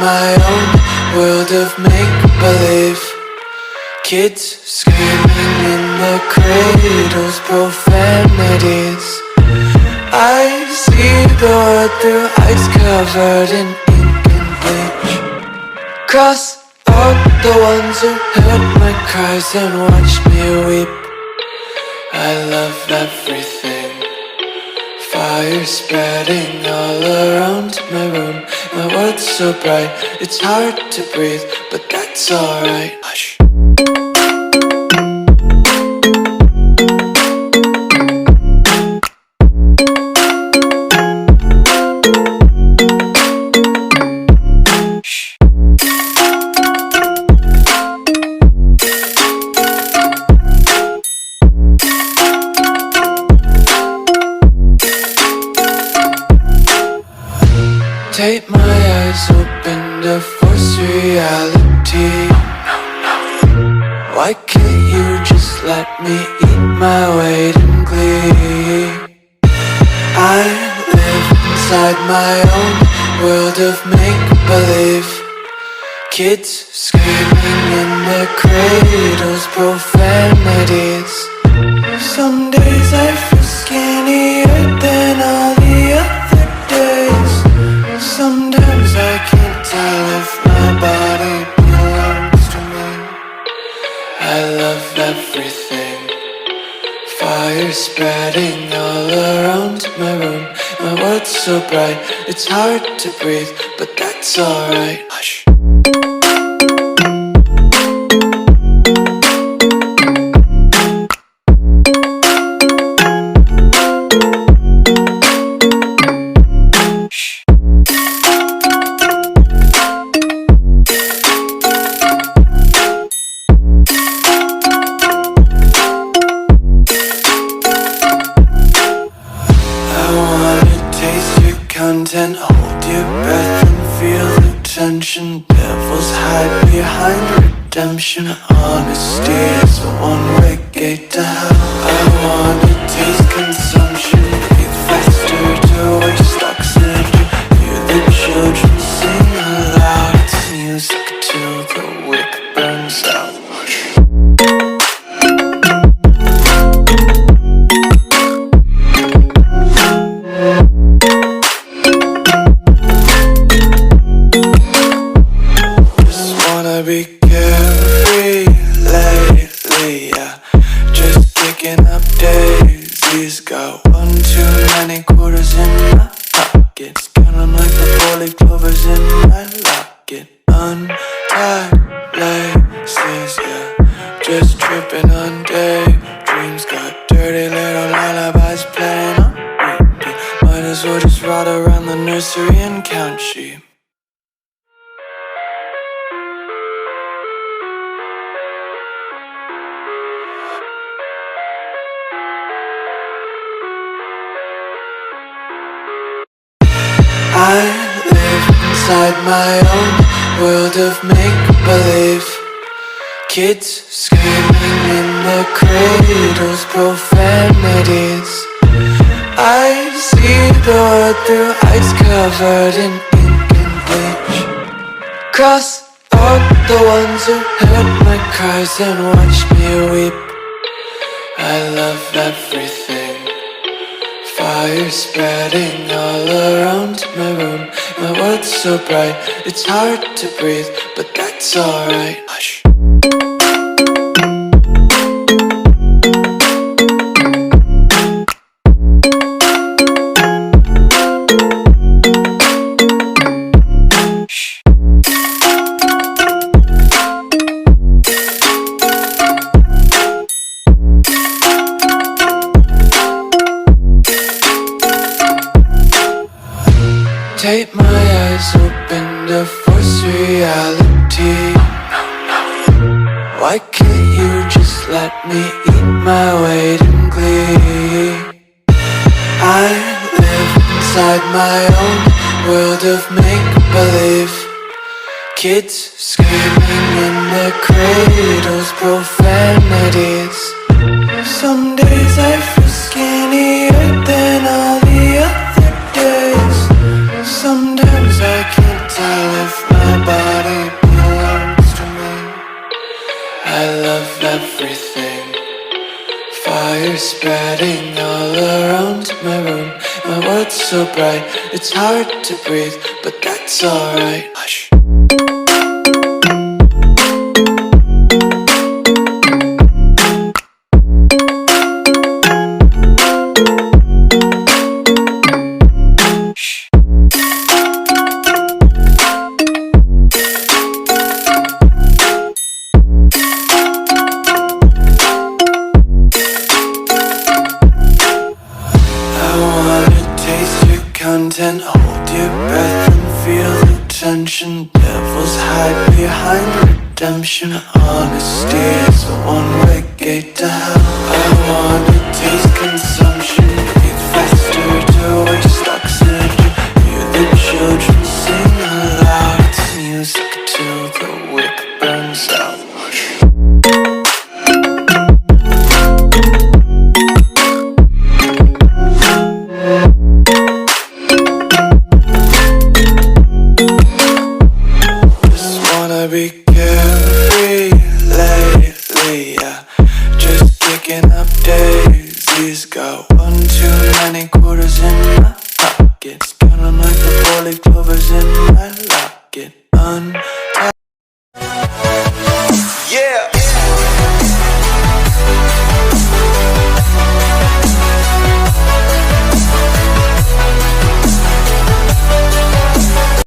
my own world of make-believe. Kids screaming in the cradles, profanities. I see the world through ice covered in ink and bleach. Cross out the ones who heard my cries and watched me weep. I love everything. Fire spreading all around my room. My world's so bright, it's hard to breathe, but that's alright. Hush. Take my eyes open to force reality. Why can't you just let me eat my weight in glee? I live inside my own world of make-believe. Kids screaming in their cradles, profanities. Some days I feel skinnier than all the other days. Sometimes I can't tell if my body belongs to me. I love everything. Fire spreading all around my room. My world's so bright, it's hard to breathe, but that's alright. Hush. Content, hold your breath and feel the tension. Devils hide behind redemption. Honesty is a one-way gate to hell. I wanna taste consumption, breathe faster to waste oxygen. Hear the children sing aloud. It's music till the wick burns out. Be carefree lately, yeah. Just kicking up daisies. Got one too many quarters in my pockets. Count 'em like the 4-leaf clovers in my locket. Untied laces, yeah. Just tripping on daydreams. Got dirty little lullabies playing on repeat. Might as well just ride around the nursery and count sheep. I live inside my own world of make-believe. Kids screaming in their cradles, profanities. I see the world through ice covered in ink and bleach. Cross out the ones who heard my cries and watched me weep. I love everything. Fire spreading all around my room. My world's so bright, it's hard to breathe, but that's alright. Hush. Take my eyes open to force reality. Why can't you just let me eat my weight in glee? I live inside my own world of make-believe. Kids screaming in their cradles, profanities. Some days I feel skinnier than all the other days. Sometimes I can't tell if my spreading all around my room. My world's so bright, it's hard to breathe, but that's alright. Hush. Content, hold your breath and feel the tension. Devils hide behind redemption. Honesty is a one-way gate to hell. I wanna taste consumption, breathe faster to waste oxygen. Hear the children sing aloud. It's music